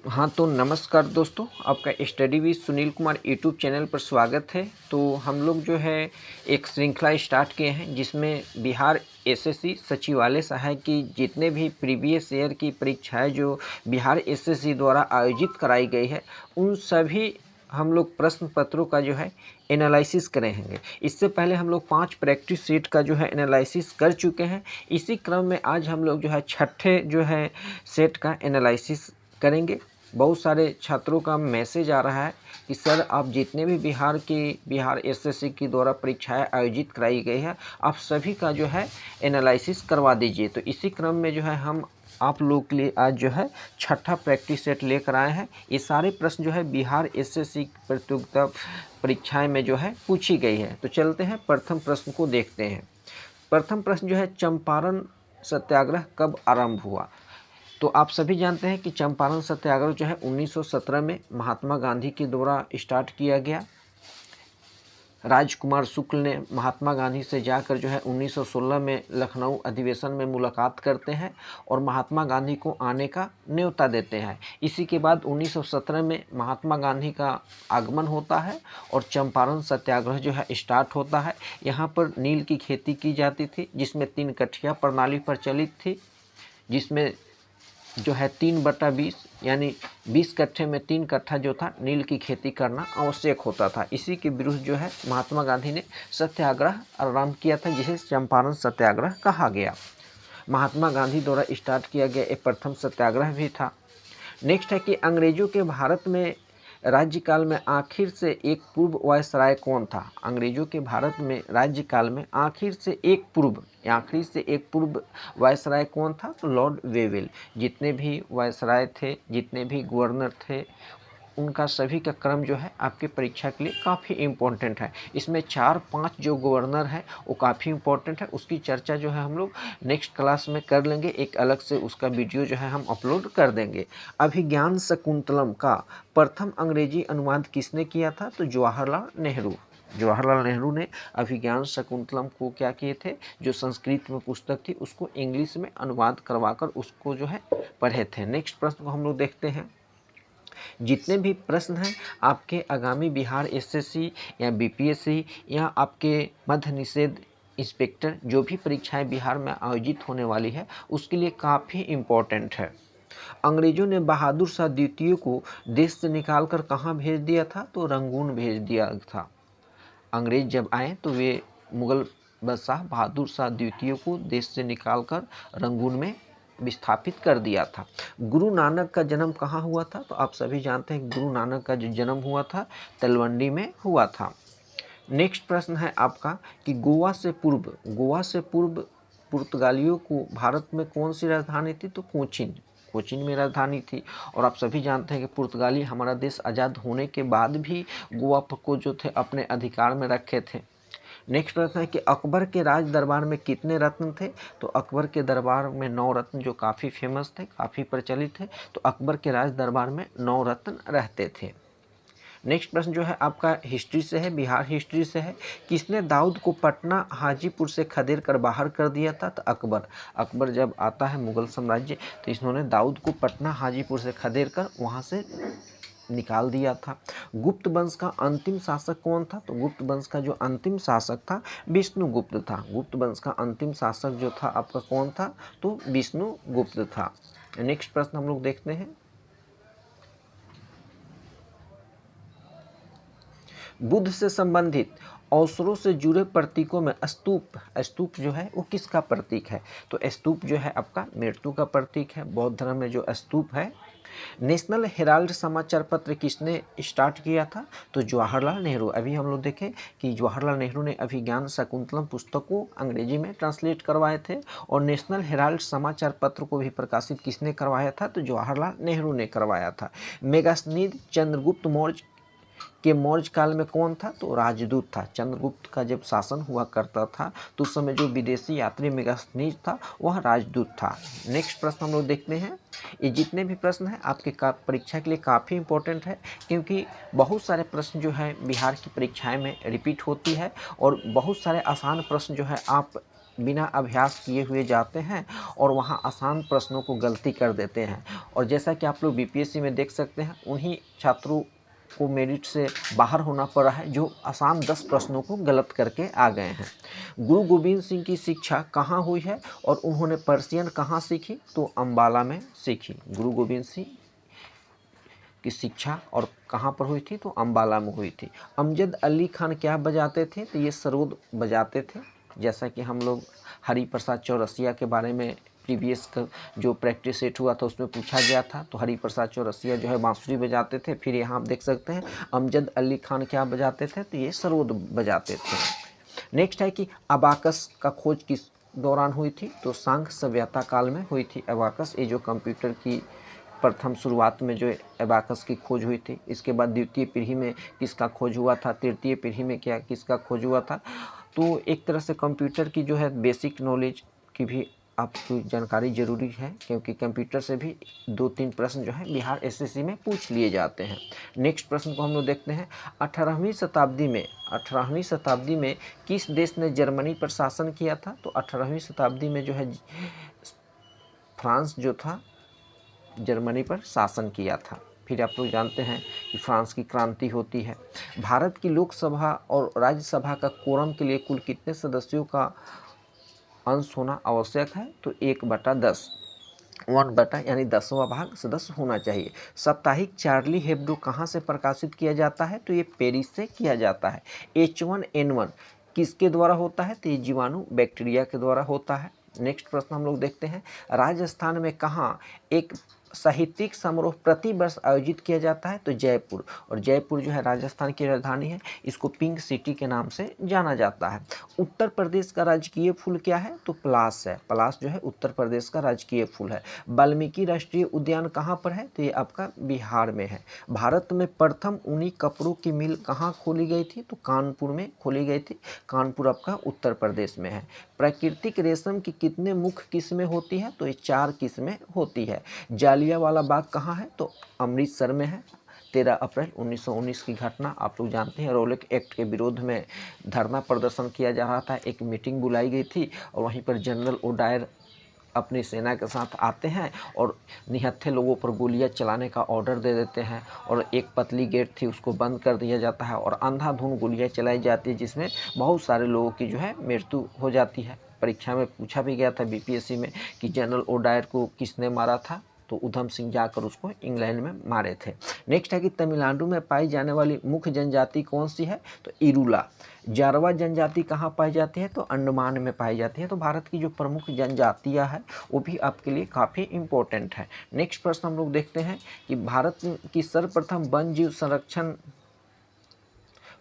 हाँ, तो नमस्कार दोस्तों, आपका study with Sunil Kumar YouTube channel पर स्वागत है। तो हम लोग जो है एक श्रृंखला स्टार्ट किए हैं जिसमें बिहार एसएससी सचिवालय सहायक की जितने भी प्रीवियस ईयर की परीक्षाएं जो बिहार एसएससी द्वारा आयोजित कराई गई है, उन सभी हम लोग प्रश्न पत्रों का जो है एनालिसिस करेंगे। इससे पहले हम लोग 5 प्रैक्टिस सेट का जो है एनालिसिस कर चुके हैं। इसी क्रम में आज हम लोग जो है छठे जो है सेट का एनालिसिस करेंगे। बहुत सारे छात्रों का मैसेज आ रहा है कि सर आप जितने भी बिहार एसएससी की द्वारा परीक्षाएं आयोजित कराई गई है, आप सभी का जो है एनालिसिस करवा दीजिए। तो इसी क्रम में जो है हम आप लोगों के लिए आज जो है छठा प्रैक्टिस सेट लेकर आए हैं। ये सारे प्रश्न जो है बिहार एसएससी प्रतियोगिता परीक्षाएं में जो है पूछी गई है। तो चलते हैं प्रथम प्रश्न को देखते हैं। प्रथम प्रश्न जो है, चंपारण सत्याग्रह कब आरंभ हुआ? तो आप सभी जानते हैं कि चंपारण सत्याग्रह जो है 1917 में महात्मा गांधी के द्वारा स्टार्ट किया गया। राजकुमार शुक्ल ने महात्मा गांधी से जाकर जो है 1916 में लखनऊ अधिवेशन में मुलाकात करते हैं और महात्मा गांधी को आने का न्योता देते हैं। इसी के बाद 1917 में महात्मा गांधी का आगमन होता है और चंपारण सत्याग्रह जो है स्टार्ट होता है। यहाँ पर नील की खेती की जाती थी, जिसमें 3 कठिया प्रणाली प्रचलित थी, जिसमें जो है 3/20 यानी 20 कट्ठे में 3 कट्ठा जो था नील की खेती करना आवश्यक होता था। इसी के विरुद्ध जो है महात्मा गांधी ने सत्याग्रह आरंभ किया था, जिसे चंपारण सत्याग्रह कहा गया। महात्मा गांधी द्वारा स्टार्ट किया गया एक प्रथम सत्याग्रह भी था। नेक्स्ट है कि अंग्रेजों के भारत में राज्यकाल में आखिर से एक पूर्व वायसराय कौन था? अंग्रेजों के भारत में राज्यकाल में आखिरी से एक पूर्व वायसराय कौन था? तो लॉर्ड वेवेल। जितने भी वायसराय थे, जितने भी गवर्नर थे, उनका सभी का क्रम जो है आपके परीक्षा के लिए काफ़ी इम्पोर्टेंट है। इसमें 4-5 जो गवर्नर है वो काफ़ी इम्पोर्टेंट है। उसकी चर्चा जो है हम लोग नेक्स्ट क्लास में कर लेंगे। एक अलग से उसका वीडियो जो है हम अपलोड कर देंगे। अभिज्ञान शकुंतलम का प्रथम अंग्रेजी अनुवाद किसने किया था? तो जवाहरलाल नेहरू। जवाहरलाल नेहरू ने अभिज्ञान शकुंतलम को क्या किए थे, जो संस्कृत में पुस्तक थी उसको इंग्लिश में अनुवाद करवाकर उसको जो है पढ़े थे। नेक्स्ट प्रश्न को हम लोग देखते हैं। जितने भी प्रश्न हैं आपके आगामी बिहार एसएससी या बीपीएससी या आपके मध्य निषेध इंस्पेक्टर जो भी परीक्षाएं बिहार में आयोजित होने वाली है, उसके लिए काफ़ी इम्पोर्टेंट है। अंग्रेजों ने बहादुर शाह द्वितीय को देश से निकालकर कहाँ भेज दिया था? तो रंगून भेज दिया था। अंग्रेज जब आए तो वे मुगल बादशाह बहादुर शाह द्वितीय को देश से निकालकर रंगून में विस्थापित कर दिया था। गुरु नानक का जन्म कहाँ हुआ था? तो आप सभी जानते हैं गुरु नानक का जो जन्म हुआ था तलवंडी में हुआ था। नेक्स्ट प्रश्न है आपका कि गोवा से पूर्व पुर्तगालियों को भारत में कौन सी राजधानी थी? तो कोचीन में राजधानी थी। और आप सभी जानते हैं कि पुर्तगाली हमारा देश आज़ाद होने के बाद भी गोवा को जो थे अपने अधिकार में रखे थे। नेक्स्ट प्रश्न है कि अकबर के राज दरबार में कितने रत्न थे? तो अकबर के दरबार में 9 रत्न जो काफ़ी फेमस थे, काफ़ी प्रचलित थे। तो अकबर के राज दरबार में 9 रत्न रहते थे। नेक्स्ट प्रश्न जो है आपका हिस्ट्री से है, बिहार हिस्ट्री से है। किसने दाऊद को पटना हाजीपुर से खदेड़ कर बाहर कर दिया था? तो अकबर जब आता है मुगल साम्राज्य तो इन्होंने दाऊद को पटना हाजीपुर से खदेड़ कर वहाँ से निकाल दिया था। गुप्त वंश का अंतिम शासक कौन था? तो गुप्त वंश का जो अंतिम शासक था विष्णुगुप्त था। गुप्त वंश का अंतिम शासक जो था आपका कौन था? तो विष्णुगुप्त था। नेक्स्ट प्रश्न हम लोग देखते हैं। बुद्ध से संबंधित अवसरों से जुड़े प्रतीकों में स्तूप जो है वो किसका प्रतीक है? तो स्तूप जो है आपका मृत्यु का प्रतीक है। बौद्ध धर्म में जो स्तूप है। नेशनल हेराल्ड समाचार पत्र किसने स्टार्ट किया था? तो जवाहरलाल नेहरू। अभी हम लोग देखें कि जवाहरलाल नेहरू ने अभिज्ञान शकुंतलम पुस्तक को अंग्रेजी में ट्रांसलेट करवाए थे और नेशनल हेराल्ड समाचार पत्र को भी प्रकाशित किसने करवाया था? तो जवाहरलाल नेहरू ने करवाया था। मेगास्थनीज चंद्रगुप्त मौर्य के मौर्य काल में कौन था? तो राजदूत था। चंद्रगुप्त का जब शासन हुआ करता था तो उस समय जो विदेशी यात्री मेगास्थनीज था वह राजदूत था। नेक्स्ट प्रश्न हम लोग देखते हैं। ये जितने भी प्रश्न हैं आपके परीक्षा के लिए काफ़ी इंपॉर्टेंट है, क्योंकि बहुत सारे प्रश्न जो है बिहार की परीक्षाएं में रिपीट होती है और बहुत सारे आसान प्रश्न जो है आप बिना अभ्यास किए हुए जाते हैं और वहाँ आसान प्रश्नों को गलती कर देते हैं। और जैसा कि आप लोग बीपीएससी में देख सकते हैं, उन्हीं छात्रों को मेरिट से बाहर होना पड़ा है जो आसान 10 प्रश्नों को गलत करके आ गए हैं। गुरु गोविंद सिंह की शिक्षा कहाँ हुई है और उन्होंने पर्शियन कहाँ सीखी? तो अम्बाला में सीखी। गुरु गोविंद सिंह की शिक्षा और कहाँ पर हुई थी? तो अम्बाला में हुई थी। अमजद अली खान क्या बजाते थे? तो ये सरोद बजाते थे। जैसा कि हम लोग हरिप्रसाद चौरसिया के बारे में प्रीवियस का जो प्रैक्टिस सेट हुआ था उसमें पूछा गया था, तो हरिप्रसाद चौरसिया जो है बांसुरी बजाते थे। फिर यहाँ आप देख सकते हैं अमजद अली खान क्या बजाते थे? तो ये सरोद बजाते थे। नेक्स्ट है कि अबाकस का खोज किस दौरान हुई थी? तो सांख्य सभ्यता काल में हुई थी अबाकस। ये जो कंप्यूटर की प्रथम शुरुआत में जो एबाकस की खोज हुई थी। इसके बाद द्वितीय पीढ़ी में किसका खोज हुआ था? तृतीय पीढ़ी में क्या किसका खोज हुआ था? तो एक तरह से कंप्यूटर की जो है बेसिक नॉलेज की भी आपकी जानकारी ज़रूरी है, क्योंकि कंप्यूटर से भी 2-3 प्रश्न जो है बिहार एसएससी में पूछ लिए जाते हैं। नेक्स्ट प्रश्न को हम लोग देखते हैं। 18वीं शताब्दी में किस देश ने जर्मनी पर शासन किया था? तो 18वीं शताब्दी में जो है फ्रांस जो था जर्मनी पर शासन किया था। फिर आप लोग जानते हैं कि फ्रांस की क्रांति होती है। भारत की लोकसभा और राज्यसभा का कोरम के लिए कुल कितने सदस्यों का अंश होना आवश्यक है? तो 1/10, 1 यानी 10वां भाग सदस्य होना चाहिए। साप्ताहिक चार्ली हेब्डो कहाँ से प्रकाशित किया जाता है? तो ये पेरिस से किया जाता है। H1N1 किसके द्वारा होता है? तो ये जीवाणु बैक्टीरिया के द्वारा होता है। नेक्स्ट प्रश्न हम लोग देखते हैं। राजस्थान में कहाँ एक साहित्यिक समारोह प्रति वर्ष आयोजित किया जाता है? तो जयपुर। और जयपुर जो है राजस्थान की राजधानी है। इसको पिंक सिटी के नाम से जाना जाता है। उत्तर प्रदेश का राजकीय फूल क्या है? तो पलाश है। पलाश जो है उत्तर प्रदेश का राजकीय फूल है। वाल्मीकि राष्ट्रीय उद्यान कहाँ पर है? तो ये आपका बिहार में है। भारत में प्रथम ऊनी कपड़ों की मिल कहाँ खोली गई थी? तो कानपुर में खोली गई थी। कानपुर आपका उत्तर प्रदेश में है। प्राकृतिक रेशम की कितने मुख्य किस्में होती हैं? तो ये 4 किस्में होती है। जालियांवाला बाग कहाँ है? तो अमृतसर में है। 13 अप्रैल 1919 की घटना आप लोग जानते हैं। रॉलेट एक्ट के विरोध में धरना प्रदर्शन किया जा रहा था। एक मीटिंग बुलाई गई थी और वहीं पर जनरल ओडायर अपनी सेना के साथ आते हैं और निहत्थे लोगों पर गोलियां चलाने का ऑर्डर दे देते हैं और एक पतली गेट थी उसको बंद कर दिया जाता है और अंधाधुंध गोलियां चलाई जाती है, जिसमें बहुत सारे लोगों की जो है मृत्यु हो जाती है। परीक्षा में पूछा भी गया था बीपीएससी में कि जनरल ओडायर को किसने मारा था? तो उधम सिंह जाकर उसको इंग्लैंड में मारे थे। नेक्स्ट है कि तमिलनाडु में पाई जाने वाली मुख्य जनजाति कौन सी है? तो इरूला। जारवा जनजाति कहाँ पाई जाती है? तो अंडमान में पाई जाती है। तो भारत की जो प्रमुख जनजातियाँ हैं वो भी आपके लिए काफ़ी इम्पोर्टेंट है। नेक्स्ट प्रश्न हम लोग देखते हैं कि भारत की सर्वप्रथम वन जीव संरक्षण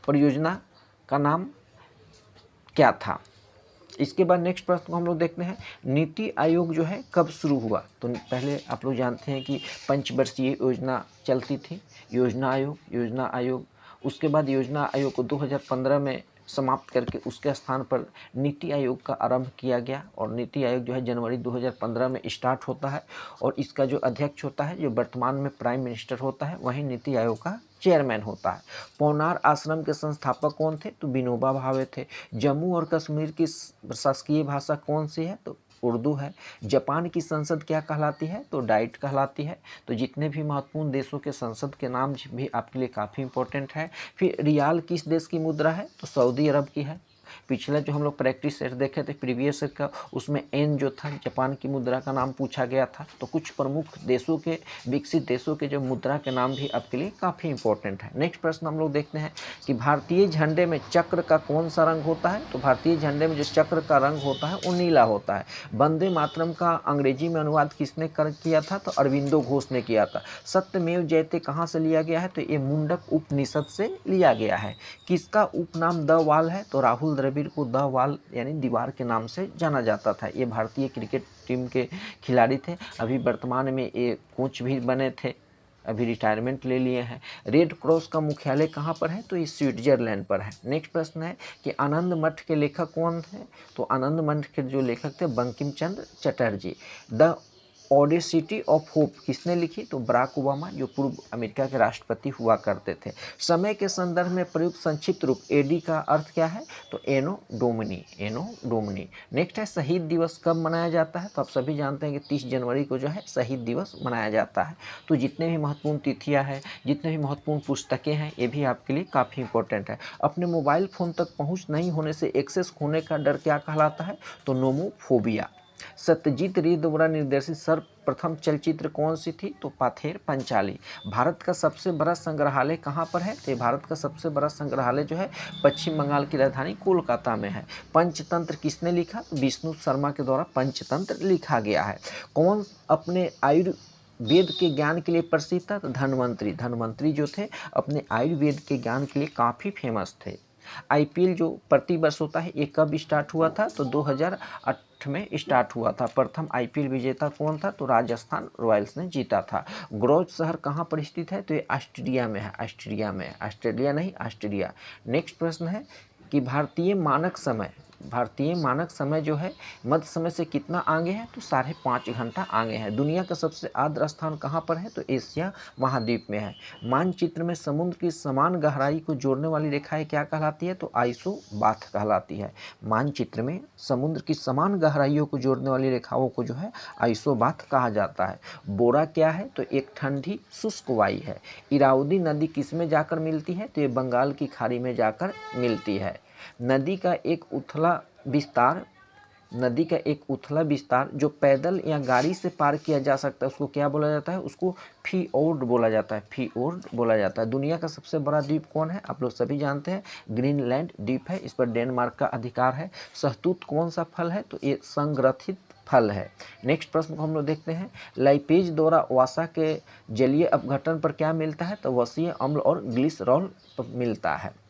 परियोजना का नाम क्या था? इसके बाद नेक्स्ट प्रश्न को हम लोग देखते हैं। नीति आयोग जो है कब शुरू हुआ? तो पहले आप लोग जानते हैं कि पंचवर्षीय योजना चलती थी, योजना आयोग। उसके बाद योजना आयोग को 2015 में समाप्त करके उसके स्थान पर नीति आयोग का आरंभ किया गया और नीति आयोग जो है जनवरी 2015 में स्टार्ट होता है और इसका जो अध्यक्ष होता है, जो वर्तमान में प्राइम मिनिस्टर होता है, वही नीति आयोग का चेयरमैन होता है। पौनार आश्रम के संस्थापक कौन थे? तो विनोबा भावे थे। जम्मू और कश्मीर की शासकीय भाषा कौन सी है? तो उर्दू है। जापान की संसद क्या कहलाती है? तो डाइट कहलाती है। तो जितने भी महत्वपूर्ण देशों के संसद के नाम भी आपके लिए काफ़ी इंपॉर्टेंट है। फिर रियाल किस देश की मुद्रा है? तो सऊदी अरब की है। पिछला जो हम लोग प्रैक्टिस सेट देखे थे प्रीवियस सेट का, उसमें एन जो था जापान की मुद्रा का नाम पूछा गया था। तो कुछ प्रमुख देशों के, विकसित देशों के जो मुद्रा के नाम भी आपके लिए काफ़ी इंपॉर्टेंट है। नेक्स्ट प्रश्न हम लोग देखते हैं कि भारतीय झंडे में चक्र का कौन सा रंग होता है? तो भारतीय झंडे में जो चक्र का रंग होता है वो नीला होता है। वंदे मातरम का अंग्रेजी में अनुवाद किसने किया था? तो अरविंदो घोष ने किया था। सत्यमेव जयते कहाँ से लिया गया है? तो ये मुंडक उपनिषद से लिया गया है। किसका उपनाम द वॉल है? तो राहुल द्रविड़ को द वॉल यानी दीवार के नाम से जाना जाता था। ये भारतीय क्रिकेट टीम के खिलाड़ी थे। अभी वर्तमान में ये कोच भी बने थे, अभी रिटायरमेंट ले लिए हैं। रेड क्रॉस का मुख्यालय कहाँ पर है? तो ये स्विट्जरलैंड पर है। नेक्स्ट प्रश्न है कि आनंद मठ के लेखक कौन थे? तो आनंद मठ के जो लेखक थे Bankim Chandra Chatterjee. The Audacity of Hope किसने लिखी? तो बराक ओबामा, जो पूर्व अमेरिका के राष्ट्रपति हुआ करते थे। समय के संदर्भ में प्रयुक्त संक्षिप्त रूप एडी का अर्थ क्या है? तो एनो डोमिनी, एनो डोमिनी। नेक्स्ट है शहीद दिवस कब मनाया जाता है? तो आप सभी जानते हैं कि 30 जनवरी को जो है शहीद दिवस मनाया जाता है। तो जितने भी महत्वपूर्ण तिथियाँ हैं, जितने भी महत्वपूर्ण पुस्तकें हैं, ये भी आपके लिए काफ़ी इंपॉर्टेंट है। अपने मोबाइल फ़ोन तक पहुँच नहीं होने से एक्सेस खोने का डर क्या कहलाता है? तो नोमोफोबिया। सत्यजीत रे द्वारा निर्देशित सर्वप्रथम चलचित्र कौन सी थी? तो पाथेर पंचाली। भारत का सबसे बड़ा संग्रहालय कहाँ पर है? तो भारत का सबसे बड़ा संग्रहालय जो है पश्चिम बंगाल की राजधानी कोलकाता में है। पंचतंत्र किसने लिखा? विष्णु शर्मा के द्वारा पंचतंत्र लिखा गया है। कौन अपने आयुर्वेद के ज्ञान के लिए प्रसिद्ध था? तो धन्वंतरी। धन्वंतरी जो थे अपने आयुर्वेद के ज्ञान के लिए काफ़ी फेमस थे। आईपीएल जो प्रतिवर्ष होता है, ये कब स्टार्ट हुआ था? तो 2008 में स्टार्ट हुआ था। प्रथम आईपीएल विजेता कौन था? तो राजस्थान रॉयल्स ने जीता था। ग्रोज शहर कहाँ पर स्थित है? तो ये ऑस्ट्रेलिया में है, ऑस्ट्रेलिया में, ऑस्ट्रेलिया नहीं, ऑस्ट्रेलिया। नेक्स्ट प्रश्न है कि भारतीय मानक समय जो है मध्य समय से कितना आगे है? तो 5.5 घंटा आगे है। दुनिया का सबसे आर्द्र स्थान कहाँ पर है? तो एशिया महाद्वीप में है। मानचित्र में समुद्र की समान गहराई को जोड़ने वाली रेखाएं क्या कहलाती है? तो आइसोबाथ कहलाती है। मानचित्र में समुद्र की समान गहराइयों को जोड़ने वाली रेखाओं को जो है आइसोबाथ कहा जाता है। बोरा क्या है? तो एक ठंडी शुष्क वायु है। इरावदी नदी किसमें जाकर मिलती है? तो ये बंगाल की खाड़ी में जाकर मिलती है। नदी का एक उथला विस्तार जो पैदल या गाड़ी से पार किया जा सकता है, उसको क्या बोला जाता है? उसको फियोर्ड बोला जाता है, फियोर्ड बोला जाता है। दुनिया का सबसे बड़ा द्वीप कौन है? आप लोग सभी जानते हैं, ग्रीनलैंड द्वीप है। इस पर डेनमार्क का अधिकार है। शहतूत कौन सा फल है? तो ये संग्रथित फल है। नेक्स्ट प्रश्न को हम लोग देखते हैं। लाइपेज द्वारा वसा के जलीय अपघटन पर क्या मिलता है? तो वसीय अम्ल और ग्लिसरॉल मिलता है।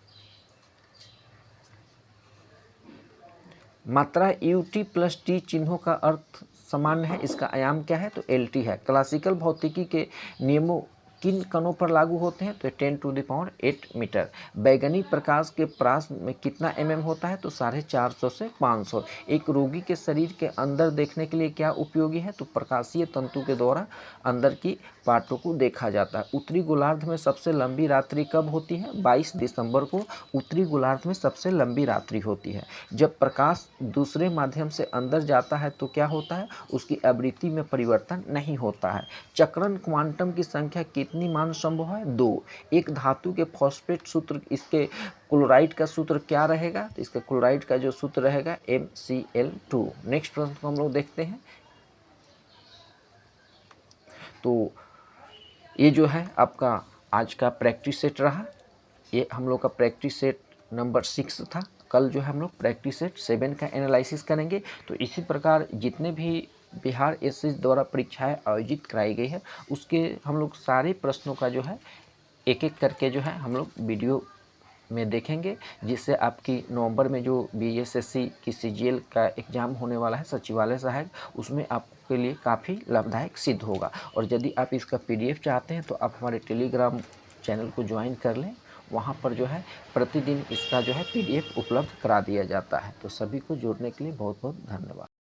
मात्रा UT प्लस T चिन्हों का अर्थ सामान्य है, इसका आयाम क्या है? तो LT है। क्लासिकल भौतिकी के नियमों किन कणों पर लागू होते हैं? तो 10⁸ मीटर। बैगनी प्रकाश के प्रास में कितना mm होता है? तो 450 से 500। एक रोगी के शरीर के अंदर देखने के लिए क्या उपयोगी है? तो प्रकाशीय तंतु के द्वारा अंदर की पार्टों को देखा जाता है। उत्तरी गोलार्ध में सबसे लंबी रात्रि कब होती है? 22 दिसंबर को उत्तरी गोलार्ध में सबसे लंबी रात्रि होती है। जब प्रकाश दूसरे माध्यम से अंदर जाता है तो क्या होता है? उसकी आवृत्ति में परिवर्तन नहीं होता है। चक्रण क्वांटम की संख्या कितनी मान संभव है? 2। एक धातु के फॉस्फेट सूत्र, इसके क्लोराइड का सूत्र क्या रहेगा? तो इसका क्लोराइड का जो सूत्र रहेगा MCl2। नेक्स्ट प्रश्न को हम लोग देखते हैं। तो ये जो है आपका आज का प्रैक्टिस सेट रहा। ये हम लोग का प्रैक्टिस सेट नंबर 6 था। कल जो है हम लोग प्रैक्टिस सेट 7 का एनालिसिस करेंगे। तो इसी प्रकार जितने भी बिहार एसएससी द्वारा परीक्षाएं आयोजित कराई गई है, उसके हम लोग सारे प्रश्नों का जो है एक एक करके जो है हम लोग वीडियो में देखेंगे, जिससे आपकी नवंबर में जो बीएसएससी की सीजीएल का एग्ज़ाम होने वाला है सचिवालय सहायक, उसमें आपके लिए काफ़ी लाभदायक सिद्ध होगा। और यदि आप इसका PDF चाहते हैं तो आप हमारे टेलीग्राम चैनल को ज्वाइन कर लें। वहाँ पर जो है प्रतिदिन इसका जो है PDF उपलब्ध करा दिया जाता है। तो सभी को जुड़ने के लिए बहुत बहुत धन्यवाद।